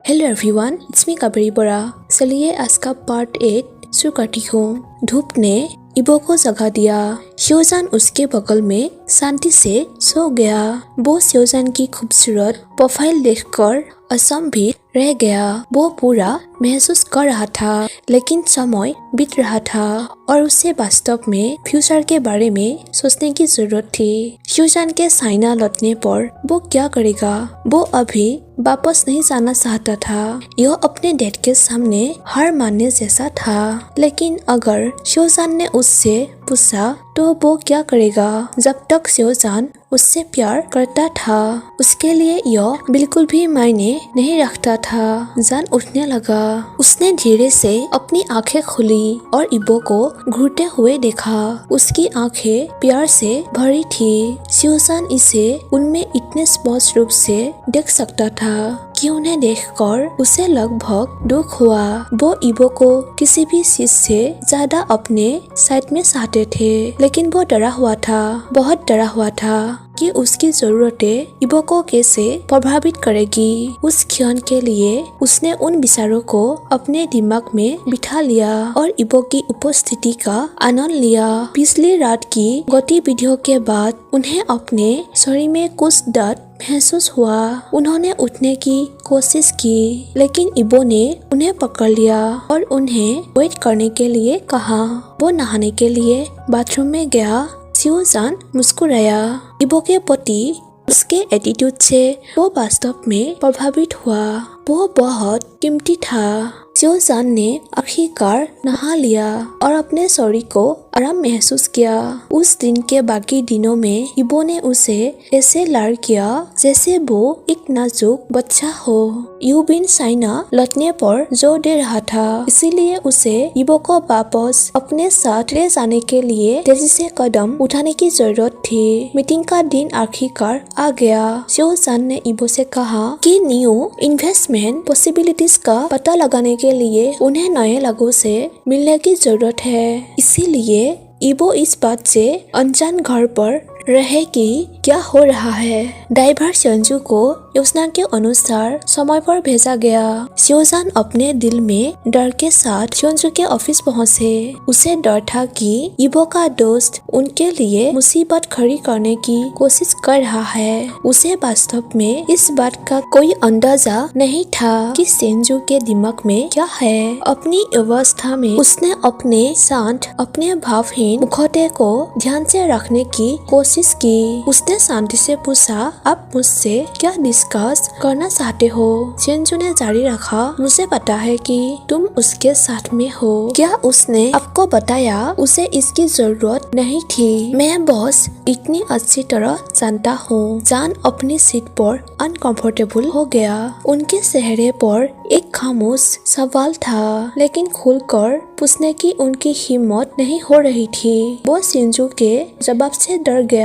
Hello everyone, it's me कबरी बड़ा। चलिए आज का पार्ट 8 शुरू करती हूँ। धूप ने इबो को जगा दिया। शिवजान उसके बगल में शांति से सो गया। वो शिवजान की खूबसूरत प्रोफाइल देखकर असंभवित रह गया। वो पूरा महसूस कर रहा था, लेकिन समय बीत रहा था और उसे वास्तव में फ्यूचर के बारे में सोचने की जरूरत थी। शिवजान के चाइना लौटने पर वो क्या करेगा? वो अभी वापस नहीं जाना चाहता था। यह अपने डैड के सामने हार मानने जैसा था। लेकिन अगर शिवजान ने उससे पूछा तो वो क्या करेगा? जब तक शिवजान उससे प्यार करता था, उसके लिए यह बिल्कुल भी मायने नहीं रखता था। जान उठने लगा। उसने धीरे से अपनी आंखें खोली और इबो को घूरते हुए देखा। उसकी आंखें प्यार से भरी थी। शिवजान इसे उनमें इतने स्पष्ट रूप से देख सकता था कि उन्हें देखकर उसे लगभग दुख हुआ। वो इबो को किसी भी चीज से ज्यादा अपने साइड में चाहते थे, लेकिन वो डरा हुआ था, बहुत डरा हुआ था कि उसकी जरूरतें इबो को कैसे प्रभावित करेगी। उस क्षण के लिए उसने उन विचारों को अपने दिमाग में बिठा लिया और इबो की उपस्थिति का आनंद लिया। पिछली रात की गतिविधियों के बाद उन्हें अपने शरीर में कुछ दर्द महसूस हुआ। उन्होंने उठने की कोशिश की, लेकिन इबो ने उन्हें पकड़ लिया और उन्हें वेट करने के लिए कहा। वो नहाने के लिए बाथरूम में गया। शिवजान मुस्कुराया। इबो के प्रति उसके एटीट्यूड से वो वास्तव में प्रभावित हुआ। वो बहुत कीमती था। शिवजान ने आखिरकार नहा लिया और अपने शरीर को आराम महसूस किया। उस दिन के बाकी दिनों में इबो ने उसे ऐसे लाड किया जैसे वो एक नाजुक बच्चा हो। यूबिन चाइना लौटने पर जोर दे रहा था, इसीलिए उसे इबो को वापस अपने साथ ले जाने के लिए तेजी से कदम उठाने की जरूरत थी। मीटिंग का दिन आखिरकार आ गया। शिवजान ने इबो से कहा कि न्यू इन्वेस्टमेंट पॉसिबिलिटीज का पता लगाने के लिए उन्हें नए लोगों से मिलने की जरूरत है। इसीलिए इबो इस बात से अनजान घर पर रहे कि क्या हो रहा है। ड्राइवर संजू को योजना के अनुसार समय पर भेजा गया। शिवजान अपने दिल में डर के साथ संजू के ऑफिस पहुंचे। उसे डर था कि इबो का दोस्त उनके लिए मुसीबत खड़ी करने की कोशिश कर रहा है। उसे वास्तव में इस बात का कोई अंदाजा नहीं था कि संजू के दिमाग में क्या है। अपनी अवस्था में उसने अपने शांत, अपने भावहीन मुखौटे को ध्यान से रखने की कोशिश की। उसने शांति से पूछा, आप मुझसे क्या डिस्कस करना चाहते हो? संजू ने जारी रखा, मुझे पता है कि तुम उसके साथ में हो। क्या उसने आपको बताया? उसे इसकी जरूरत नहीं थी। मैं बस इतनी अच्छी तरह जानता हूँ। जान अपनी सीट पर अनकंफर्टेबल हो गया। उनके चेहरे पर एक खामोश सवाल था, लेकिन खुलकर पूछने की उनकी हिम्मत नहीं हो रही थी। वो संजू के जवाब से डर गया।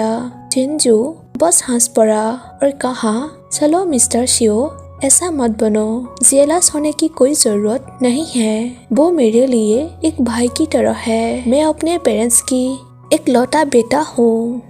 संजू बस हंस पड़ा और कहा, चलो मिस्टर शिव, ऐसा मत बनो। जेलस होने की कोई जरूरत नहीं है। वो मेरे लिए एक भाई की तरह है। मैं अपने पेरेंट्स की एक लौता बेटा हूँ।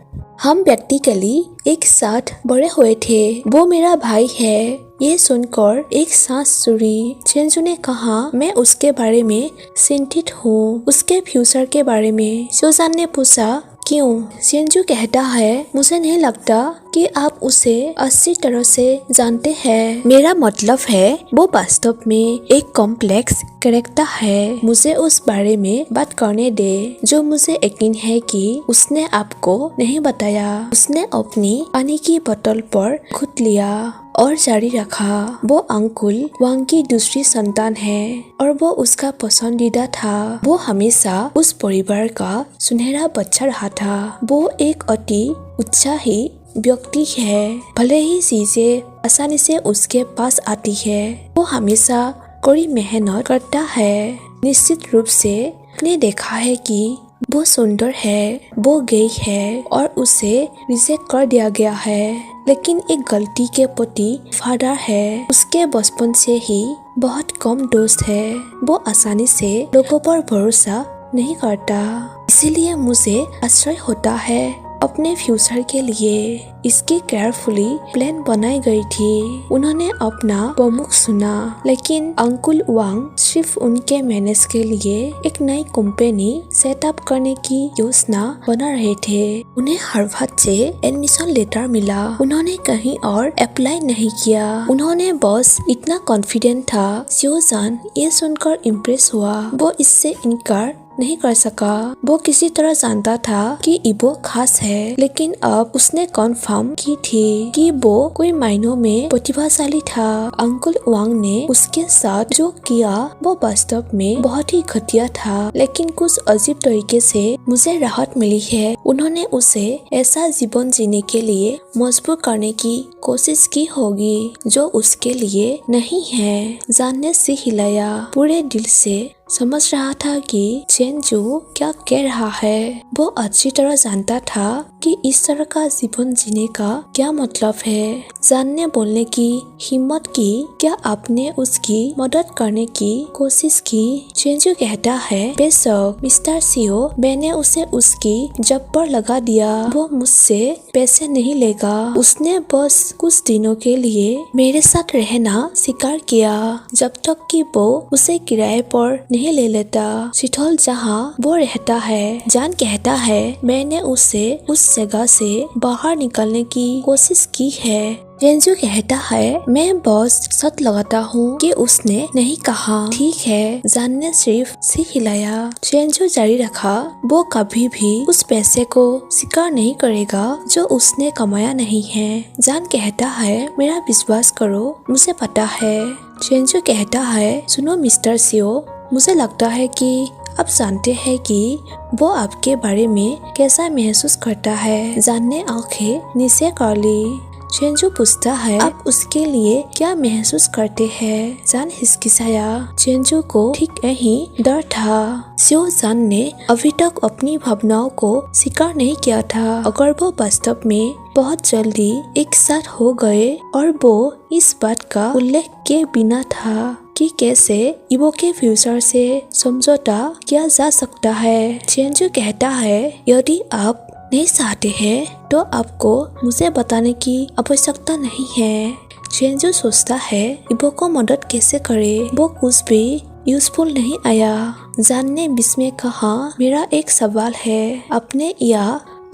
हम प्रैक्टिकली एक साथ बड़े हुए थे। वो मेरा भाई है। ये सुनकर एक सांस चुरी। संजू ने कहा, मैं उसके बारे में चिंतित हूँ, उसके फ्यूचर के बारे में। शिवजान ने पूछा, क्यों? संजू कहता है, मुझे नहीं लगता कि आप उसे अच्छी तरह से जानते हैं। मेरा मतलब है वो वास्तव में एक कॉम्प्लेक्स कैरेक्टर है। मुझे उस बारे में बात करने दे जो मुझे यकीन है कि उसने आपको नहीं बताया। उसने अपनी पानी की बोतल पर घुट लिया और जारी रखा। वो अंकुल वांग की दूसरी संतान है और वो उसका पसंदीदा था। वो हमेशा उस परिवार का सुनहरा बच्चा रहा था। वो एक अति उत्साही व्यक्ति है। भले ही चीजें आसानी से उसके पास आती है, वो हमेशा कड़ी मेहनत करता है। निश्चित रूप से आपने देखा है कि वो सुंदर है, वो गेय है और उसे रिजेक्ट कर दिया गया है, लेकिन एक गलती के प्रति वफादार है। उसके बचपन से ही बहुत कम दोस्त है। वो आसानी से लोगों पर भरोसा नहीं करता। इसीलिए मुझे आश्चर्य होता है अपने फ्यूचर के लिए इसकी केयरफुली प्लान बनाई गई थी। उन्होंने अपना प्रमुख सुना, लेकिन अंकुल वांग सिर्फ उनके मैनेज के लिए एक नई कंपनी सेटअप करने की योजना बना रहे थे। उन्हें हार्वर्ड से एडमिशन लेटर मिला। उन्होंने कहीं और अप्लाई नहीं किया। उन्होंने बस इतना कॉन्फिडेंट था। शिवजान ये सुनकर इम्प्रेस हुआ। वो इससे इनकार नहीं कर सका। वो किसी तरह जानता था कि इबो खास है, लेकिन अब उसने कन्फर्म की थी कि वो कोई मायनों में प्रतिभाशाली था। अंकुल वांग ने उसके साथ जो किया वो वास्तव में बहुत ही घटिया था, लेकिन कुछ अजीब तरीके से मुझे राहत मिली है। उन्होंने उसे ऐसा जीवन जीने के लिए मजबूर करने की कोशिश की होगी जो उसके लिए नहीं है। जान ने सिर हिलाया, पूरे दिल से समझ रहा था कि चेंजू क्या कह रहा है। वो अच्छी तरह जानता था कि इस तरह का जीवन जीने का क्या मतलब है। जान ने बोलने की हिम्मत की, क्या आपने उसकी मदद करने की कोशिश की? चेंजू कहता है, बेशक मिस्टर सीओ, मैंने उसे उसकी जब पर लगा दिया। वो मुझसे पैसे नहीं लेगा। उसने बस कुछ दिनों के लिए मेरे साथ रहना स्वीकार किया, जब तक कि वो उसे किराए पर नहीं ले लेता, शिथल जहाँ वो रहता है। जान कहता है, मैंने उसे उस जगह से बाहर निकलने की कोशिश की है। चेंजू कहता है, मैं बस शर्त लगाता हूँ कि उसने नहीं कहा। ठीक है। जान ने सिर्फ सिर हिलाया। चेंजू जारी रखा, वो कभी भी उस पैसे को स्वीकार नहीं करेगा जो उसने कमाया नहीं है। जान कहता है, मेरा विश्वास करो, मुझे पता है। चेंजू कहता है, सुनो मिस्टर सीओ, मुझे लगता है कि आप जानते हैं कि वो आपके बारे में कैसा महसूस करता है। जान ने आंखें नीचे कर ली। चेंजू पूछता है, आप उसके लिए क्या महसूस करते हैं? जान हिचकिचाया। चेंजू को ठीक यही डर था। सियो जान ने अभी तक अपनी भावनाओं को स्वीकार नहीं किया था। अगर वो वास्तव में बहुत जल्दी एक साथ हो गए और वो इस बात का उल्लेख किए बिना था कि कैसे इबो के फ्यूचर से समझौता किया जा सकता है। चेंजू कहता है, यदि आप नहीं चाहते हैं तो आपको मुझे बताने की आवश्यकता नहीं है। चेंजू सोचता है, इबो को मदद कैसे करे? वो कुछ भी यूजफुल नहीं आया। जान ने बीच में कहा, मेरा एक सवाल है, आपने या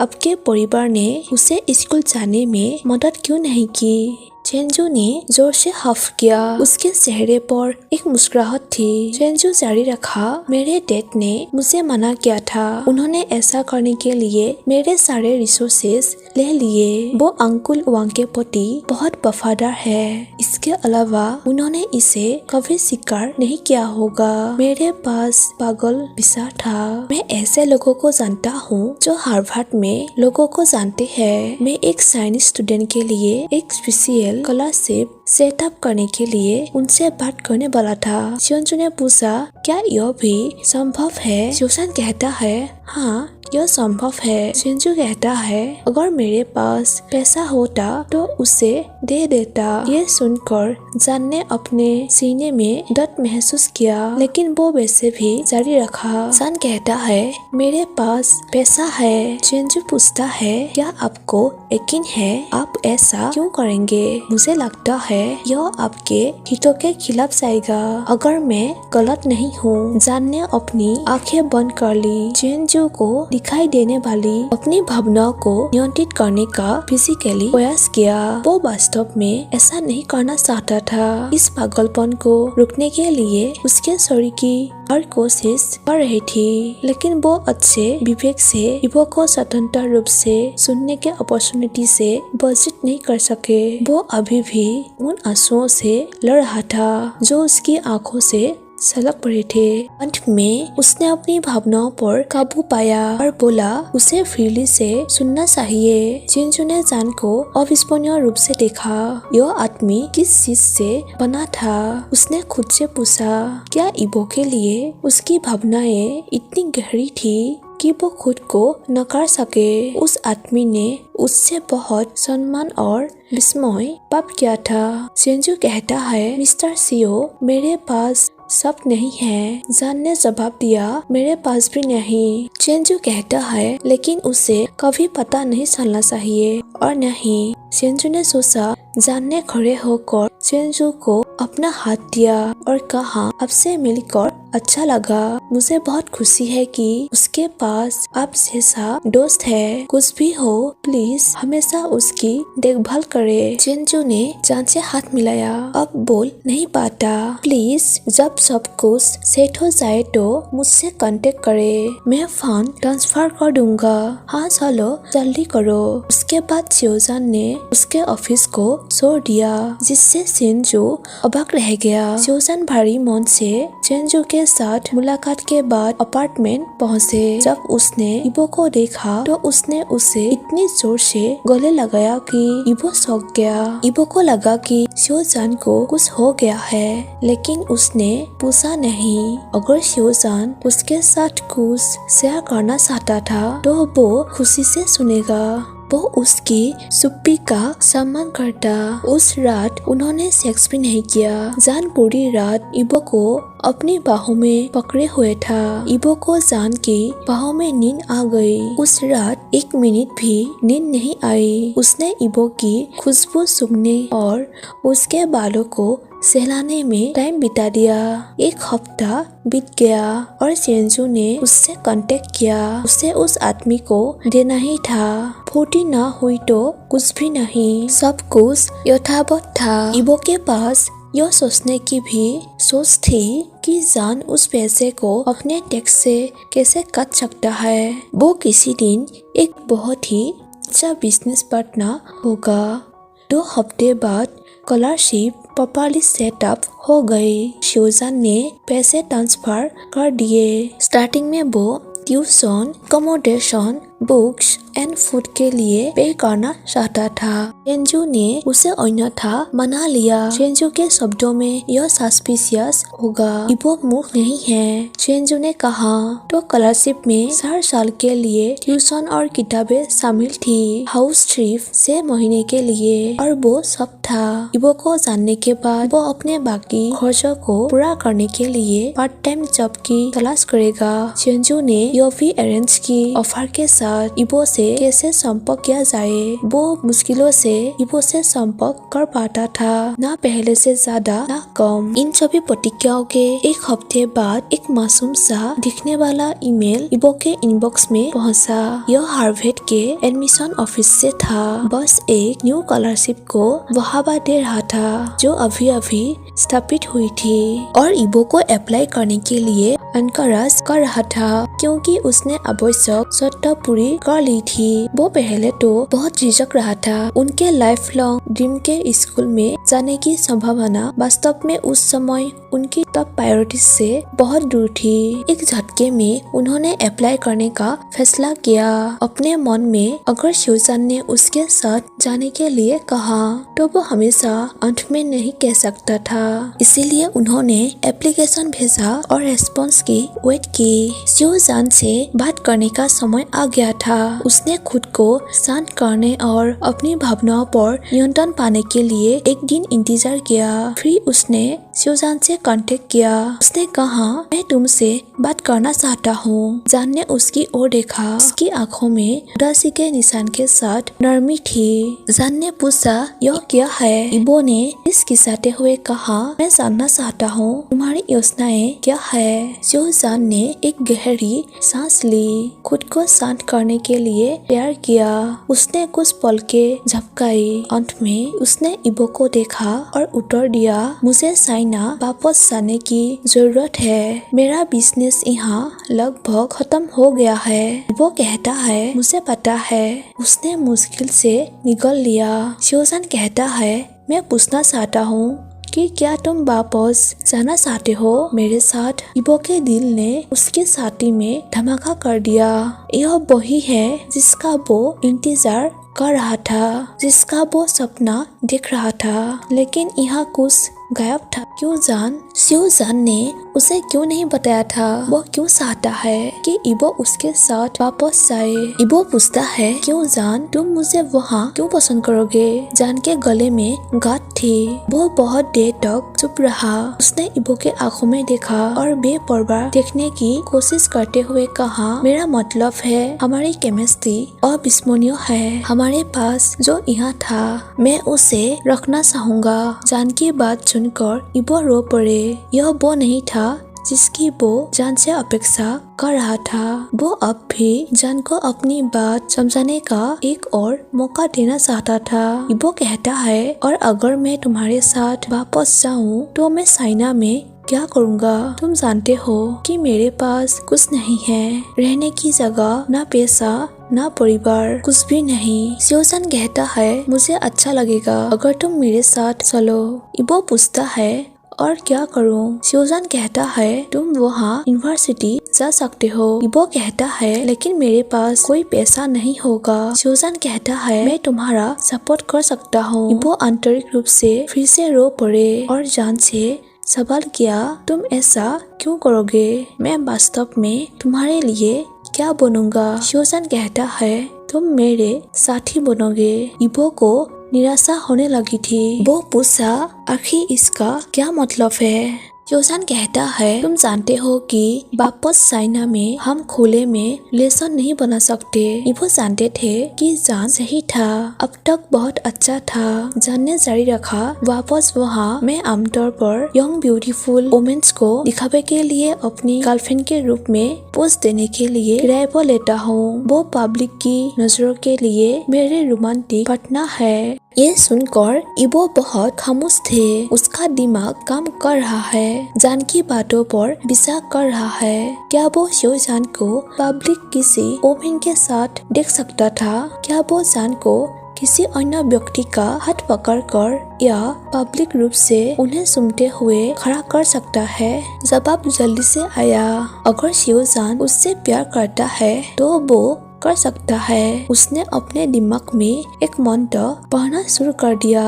आपके परिवार ने उसे स्कूल जाने में मदद क्यों नहीं की? चेंजू ने जोर से हफ किया। उसके चेहरे पर एक मुस्कुराहट थी। चेंजू जारी रखा, मेरे डैड ने मुझे मना किया था। उन्होंने ऐसा करने के लिए मेरे सारे रिसोर्सेस ले लिए। वो अंकुल वांग के प्रति बहुत वफादार है। इसके अलावा उन्होंने इसे कभी स्वीकार नहीं किया होगा। मेरे पास पागल वीजा था। मैं ऐसे लोगों को जानता हूँ जो हार्वर्ड में लोगों को जानते हैं। मैं एक साइंस स्टूडेंट के लिए एक स्पेशल स्कॉलरशिप सेटअप करने के लिए उनसे बात करने वाला था। चेंजू ने पूछा, क्या यह भी संभव है? शिवसान कहता है, हाँ यह संभव है। चेंजू कहता है, अगर मेरे पास पैसा होता तो उसे दे देता। ये सुनकर जान ने अपने सीने में दर्द महसूस किया, लेकिन वो वैसे भी जारी रखा। जान कहता है, मेरे पास पैसा है। चेंजू पूछता है, क्या आपको यकीन है आप ऐसा क्यों करेंगे? मुझे लगता है यह आपके हितों के खिलाफ जाएगा। अगर मैं गलत नहीं हूँ। जान ने अपनी आंखें बंद कर ली। चेंजू को दिखाई देने वाली अपनी भावनाओं को नियंत्रित करने का फिजिकली प्रयास किया। वो वास्तव में ऐसा नहीं करना चाहता था। इस पागलपन को रोकने के लिए उसके शरीर की हर कोशिश कर रही थी, लेकिन वो अच्छे विवेक से इबो को स्वतंत्र रूप से सुनने के अपॉर्चुनिटी से वंचित नहीं कर सके। वो अभी भी उन आंसुओं से लड़ रहा था जो उसकी आंखों से सलग पड़े थे। अंत में उसने अपनी भावनाओं पर काबू पाया और बोला, उसे फ्रीली से सुनना चाहिए। चेंजू ने जान को अविस्मरणीय रूप से देखा। यह आदमी किस चीज से बना था? उसने खुद से पूछा, क्या इबो के लिए उसकी भावनाएं इतनी गहरी थी कि वो खुद को न कर सके। उस आदमी ने उससे बहुत सम्मान और विस्मय प्राप्त किया था। सेंजू कहता है, मिस्टर सियो, मेरे पास सब नहीं है। जान ने जवाब दिया, मेरे पास भी नहीं। सेंजू कहता है, लेकिन उसे कभी पता नहीं चलना चाहिए। और नहीं, सेंजू ने सोचा। जान ने खड़े होकर सेंजू को अपना हाथ दिया और कहा, आपसे मिलकर अच्छा लगा। मुझे बहुत खुशी है कि उसके पास आप जैसा दोस्त है। कुछ भी हो, प्लीज हमेशा उसकी देखभाल करे। सेंजू ने जान से हाथ मिलाया। अब बोल नहीं पाता। प्लीज जब सब कुछ सेट हो जाए तो मुझसे कांटेक्ट करे। मैं फंड ट्रांसफर कर दूंगा। हाँ चलो जल्दी करो। उसके बाद शिवजान ने उसके ऑफिस को छोड़ दिया, जिससे सेंजू अबाक रह गया। शिवजान भारी मन से सेंजू के साथ मुलाकात के बाद अपार्टमेंट पहुँचे। जब उसने इबो को देखा तो उसने उसे इतनी जोर से गले लगाया कि इबो चौंक गया। इबो को लगा कि शिवजान को कुछ हो गया है, लेकिन उसने पूछा नहीं। अगर शिवजान उसके साथ कुछ शेयर करना चाहता था तो वो खुशी से सुनेगा। वो उसकी चुप्पी का सम्मान करता। उस रात उन्होंने सेक्स भी नहीं किया। जान पूरी रात इबो को अपनी बाहों में पकड़े हुए था। इबो को जान की बाहों में नींद आ गई। उस रात 1 मिनट भी नींद नहीं आई। उसने इबो की खुशबू सूंघने और उसके बालों को सहलाने में टाइम बिता दिया। 1 हफ्ता बीत गया और सेंजू ने उससे कांटेक्ट किया। उसे उस आदमी को देना ही था। फूटी ना हुई तो कुछ भी नहीं। सब कुछ यथावत था। इबो के पास यह सोचने की भी सोच थी कि जान उस पैसे को अपने टैक्स से कैसे काट सकता है। वो किसी दिन एक बहुत ही अच्छा बिजनेस पार्टनर होगा। 2 हफ्ते बाद स्कॉलरशिप प्रॉपर्ली सेटअप हो गई। शिवजान ने पैसे ट्रांसफर कर दिए। स्टार्टिंग में वो tuition, accommodation, books and food के लिए पे करना चाहता था। सेंजू ने उसे अन्यथा मना लिया। सेंजू के शब्दों में यह सस्पिशियस होगा। इबो मूर्ख नहीं है। सेंजू ने कहा, तो स्कॉलरशिप में 4 साल के लिए ट्यूशन और किताबें शामिल थी। हाउस ट्रिप 6 महीने के लिए, और वो सब था। इबो को जानने के बाद वो अपने बाकी खर्चों को पूरा करने के लिए पार्ट टाइम जॉब की तलाश करेगा। सेंजू ने यह भी अरेंज की ऑफर के साथ इबो से कैसे संपर्क किया जाए। वो मुश्किलों से इबो से संपर्क कर पाता था, ना पहले से ज्यादा ना कम। इन सभी प्रतिक्रियाओं के 1 हफ्ते बाद एक मासूम सा दिखने वाला ईमेल इबो के इनबॉक्स में पहुंचा। यह हार्वर्ड के एडमिशन ऑफिस से था। बस एक न्यू स्कॉलरशिप को बढ़ावा दे रहा था, जो अभी अभी स्थापित हुई थी, और इबो को अप्लाई करने के लिए एनकरेज कर रहा था, क्योंकि उसने आवश्यक शर्त पूरी कर ली थी। वो पहले तो बहुत झिझक रहा था। उनके लाइफ लॉन्ग ड्रीम के स्कूल में जाने की संभावना वास्तव में उस समय उनकी टॉप प्रायोरिटी से बहुत दूर थी। एक झटके में उन्होंने अप्लाई करने का फैसला किया। अपने मन में अगर शिवजान ने उसके साथ जाने के लिए कहा तो वो हमेशा अंत में नहीं कह सकता था। इसीलिए उन्होंने एप्लीकेशन भेजा और रेस्पॉन्स की वेट की। शिवजान से बात करने का समय आ गया था। उसने खुद को शांत करने और अपनी भावनाओं पर नियंत्रण पाने के लिए एक दिन इंतजार किया। फिर उसने शिवजान से कांटेक्ट किया। उसने कहा, मैं तुमसे बात करना चाहता हूँ। जान ने उसकी ओर देखा। उसकी आंखों में उदासी के निशान के साथ नरमी थी। जान ने पूछा, यह क्या है? इबो ने खिसाते हुए कहा, मैं जानना चाहता हूँ तुम्हारी योजनाएं क्या है। शिवजान ने एक गहरी सांस ली, खुद को शांत करने के लिए प्यार किया। उसने कुछ पल के झपकाई। अंत में उसने इबो को देखा और उत्तर दिया, मुझे चाइना वापस जाने की जरूरत है। मेरा बिजनेस यहाँ लगभग खत्म हो गया है। इबो कहता है, मुझे पता है। उसने मुश्किल से निगल लिया। शिवजान कहता है, मैं पूछना चाहता हूँ कि क्या तुम वापस जाना चाहते हो मेरे साथ? इबो के दिल ने उसकी छाती में धमाका कर दिया। यह वही है जिसका वो इंतजार कर रहा था, जिसका वो सपना देख रहा था, लेकिन यहाँ कुछ गायब था। क्यों जान? शिवजान ने उसे क्यों नहीं बताया था वो क्यों चाहता है कि इबो उसके साथ वापस जाए। इबो पूछता है क्यों जान तुम मुझे वहाँ क्यों पसंद करोगे। जान के गले में गांठ थी। वो बहुत देर तक चुप रहा। उसने इबो के आंखों में देखा और बेपरवाह देखने की कोशिश करते हुए कहा मेरा मतलब है हमारी केमिस्ट्री अविस्मरणीय है। हमारे पास जो यहाँ था मैं उसे रखना चाहूंगा। जान की बात सुनकर इबो रो पड़े। यह वो नहीं था जिसकी वो जान से अपेक्षा कर रहा था। वो अब भी जान को अपनी बात समझाने का एक और मौका देना चाहता था। इबो कहता है और अगर मैं तुम्हारे साथ वापस जाऊं तो मैं चाइना में क्या करूँगा। तुम जानते हो कि मेरे पास कुछ नहीं है, रहने की जगह, ना पैसा ना परिवार, कुछ भी नहीं। शिवजान कहता है मुझे अच्छा लगेगा अगर तुम मेरे साथ चलो। इबो पूछता है और क्या करूं? शिवजान कहता है तुम वहाँ यूनिवर्सिटी जा सकते हो। इबो कहता है लेकिन मेरे पास कोई पैसा नहीं होगा। शिवजान कहता है मैं तुम्हारा सपोर्ट कर सकता हूँ। इबो आंतरिक रूप से फिर से रो पड़े और जान से सवाल किया तुम ऐसा क्यों करोगे? मैं वास्तव में तुम्हारे लिए क्या बनूंगा? शिवजान कहता है तुम मेरे साथी बनोगे। इबो को निराशा होने लगी थी। वो पूछा आखिर इसका क्या मतलब है? शिवजान कहता है तुम जानते हो कि वापस चाइना में हम खुले में रिलेशन नहीं बना सकते। इबो जानते थे कि जान सही था। अब तक बहुत अच्छा था। जान ने जारी रखा वापस वहाँ मैं आमतौर पर यंग ब्यूटीफुल वुमेन्स को दिखावे के लिए अपनी गर्लफ्रेंड के रूप में पोस्ट देने के लिए किराए पर लेता हूँ। वो पब्लिक की नजरों के लिए मेरे रोमांटिक पार्टनर है। ये सुनकर इबो बहुत खामोश थे। उसका दिमाग काम कर रहा है। जान की बातों पर विचार कर रहा है। क्या वो शिवजान को पब्लिक किसी वुमेन के साथ देख सकता था? क्या वो जान को किसी अन्य व्यक्ति का हाथ पकड़कर या पब्लिक रूप से उन्हें सुनते हुए खड़ा कर सकता है? जवाब जल्दी से आया। अगर शिवजान उससे प्यार करता है तो वो कर सकता है। उसने अपने दिमाग में एक मंत्र पढ़ना शुरू कर दिया।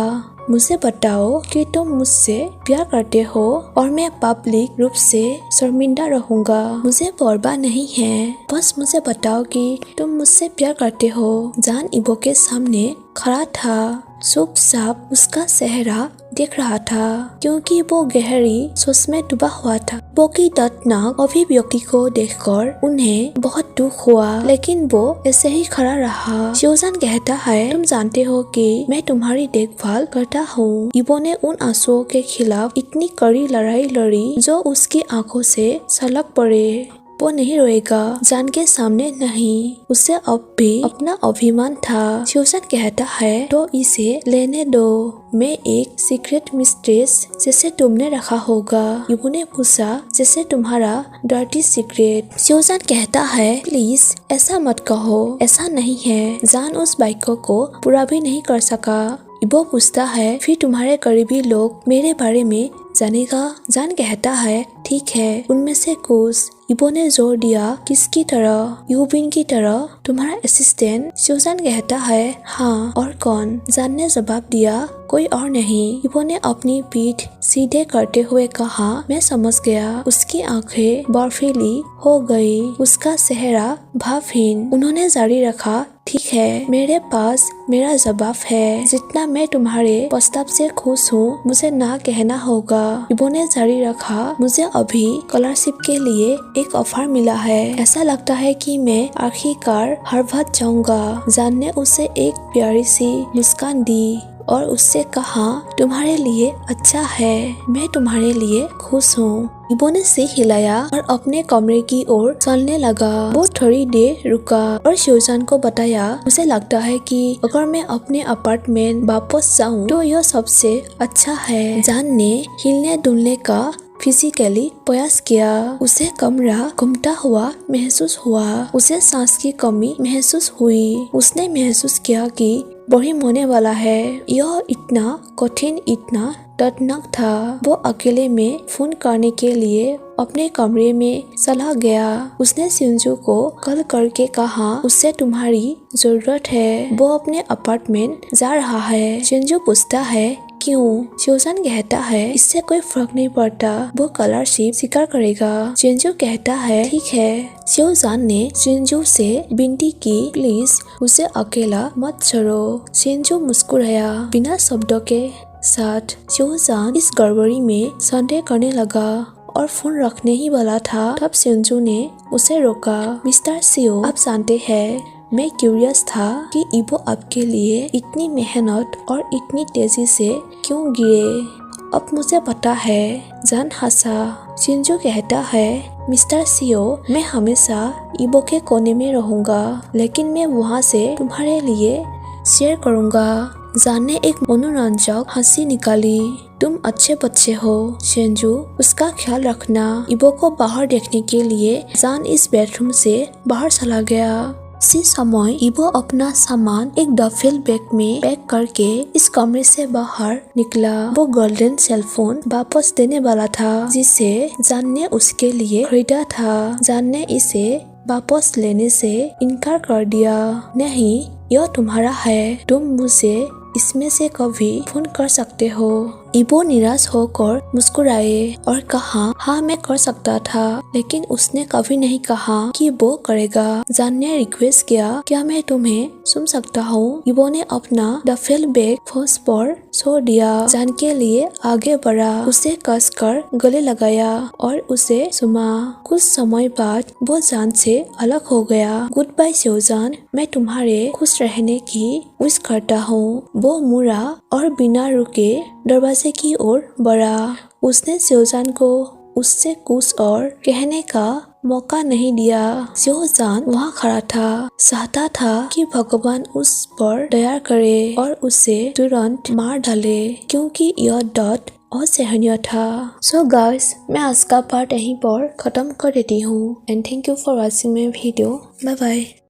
मुझे बताओ कि तुम मुझसे प्यार करते हो और मैं पब्लिक रूप से शर्मिंदा रहूंगा। मुझे परवाह नहीं है, बस मुझे बताओ कि तुम मुझसे प्यार करते हो। जान इबो के सामने खड़ा था। चुपचाप उसका चेहरा देख रहा था क्योंकि वो गहरी सोच में डूबा हुआ था। वो की दर्दनाक अभिव्यक्ति को देखकर उन्हें बहुत दुख हुआ, लेकिन वो ऐसे ही खड़ा रहा। शिवजान कहता है तुम जानते हो कि मैं तुम्हारी देखभाल करता हूँ। इबो ने उन आंसुओं के खिलाफ इतनी कड़ी लड़ाई लड़ी जो उसकी आंखों से छलक पड़े। वो नहीं रोएगा, जान के सामने नहीं। उसे अब भी अपना अभिमान था। शिवजान कहता है तो इसे लेने दो। मैं एक सीक्रेट मिस्ट्रेस जैसे तुमने रखा होगा। इबो ने पूछा जैसे तुम्हारा डर्टी सीक्रेट। शिवजान कहता है प्लीज ऐसा मत कहो, ऐसा नहीं है। जान उस वाक्य को पूरा भी नहीं कर सका। इबो पूछता है फिर तुम्हारे करीबी लोग मेरे बारे में जानेगा? जान कहता है ठीक है, उनमें से कुछ। इबो ने जोर दिया किसकी तरह? यूबिन की तरह, तुम्हारा असिस्टेंट? शिवजान कहता है हाँ, और कौन? जान ने जवाब दिया कोई और नहीं। इबो ने अपनी पीठ सीधे करते हुए कहा मैं समझ गया। उसकी आंखें बर्फीली हो गई, उसका चेहरा भावहीन। उन्होंने जारी रखा ठीक है, मेरे पास मेरा जवाब है। जितना मैं तुम्हारे प्रस्ताव से खुश हूँ मुझे ना कहना होगा। इबो ने जारी रखा मुझे अभी स्कॉलरशिप के लिए एक ऑफर मिला है। ऐसा लगता है कि मैं आखिरकार हार्वर्ड जाऊंगा। जान ने उसे एक प्यारी सी मुस्कान दी और उससे कहा तुम्हारे लिए अच्छा है, मैं तुम्हारे लिए खुश हूँ। इबो ने सिर हिलाया और अपने कमरे की ओर चलने लगा। वो थोड़ी देर रुका और शिवजान को बताया मुझे लगता है कि अगर मैं अपने अपार्टमेंट वापस जाऊं तो यह सबसे अच्छा है। जान ने हिलने डुलने का फिजिकली प्रयास किया। उसे कमरा घूमता हुआ महसूस हुआ। उसे सांस की कमी महसूस हुई। उसने महसूस किया कि बड़ी होने वाला है। यह इतना कठिन, इतना दर्दनाक था। वो अकेले में फोन करने के लिए अपने कमरे में चला गया। उसने सिंजू को कॉल करके कहा उससे तुम्हारी जरूरत है, वो अपने अपार्टमेंट जा रहा है। सिंजू पूछता है क्यों? शिवजान कहता है इससे कोई फर्क नहीं पड़ता, वो स्कॉलरशिप स्वीकार करेगा। चिंजू कहता है ठीक है। शिवजान ने चिंजू से विनती की, प्लीज उसे अकेला मत छोड़ो। चिंजू मुस्कुराया बिना शब्दों के साथ। शिवजान इस गड़बड़ी में संदेह करने लगा और फोन रखने ही वाला था, तब चिंजू ने उसे रोका। मिस्टर सियो, आप जानते हैं मैं क्यूरियस था कि इबो आपके लिए इतनी मेहनत और इतनी तेजी से क्यों गिरे। अब मुझे पता है। जान हंसा। चिंजू कहता है मिस्टर सियो, मैं हमेशा इबो के कोने में रहूंगा, लेकिन मैं वहाँ से तुम्हारे लिए शेयर करूंगा। जान ने एक मनोरंजक हंसी निकाली। तुम अच्छे बच्चे हो चिंजू, उसका ख्याल रखना। इबो को बाहर देखने के लिए जान इस बेडरूम से बाहर चला गया। इसी समय इबो अपना सामान एक डफेल बैग में पैक करके इस कमरे से बाहर निकला। वो गोल्डन सेलफोन वापस देने वाला था जिसे जान ने उसके लिए खरीदा था। जान ने इसे वापस लेने से इनकार कर दिया। नहीं, यह तुम्हारा है, तुम मुझे इसमें से कभी फोन कर सकते हो। इबो निराश होकर मुस्कुराए और कहा हाँ मैं कर सकता था, लेकिन उसने कभी नहीं कहा कि वो करेगा। जान ने रिक्वेस्ट किया, क्या मैं तुम्हें सुन सकता हूँ? इबो ने अपना डफेल बैग फर्श पर छोड़ दिया। जान के लिए आगे बढ़ा, उसे कसकर गले लगाया और उसे सुमा। कुछ समय बाद वो जान से अलग हो गया। गुड बाय शिवजान, मैं तुम्हारे खुश रहने की विश करता हूँ। वो मुड़ा और बिना रुके दरवाजे की ओर बढ़ा। उसने शिवजान को उससे कुछ और कहने का मौका नहीं दिया। शिवजान वहाँ खड़ा था, चाहता था कि भगवान उस पर दया करे और उसे तुरंत मार डाले, क्योंकि यह डॉट असहनीय था। सो गाइस, मैं आज का पार्ट यहीं पर खत्म कर देती हूँ। And thank you for watching my video. Bye bye.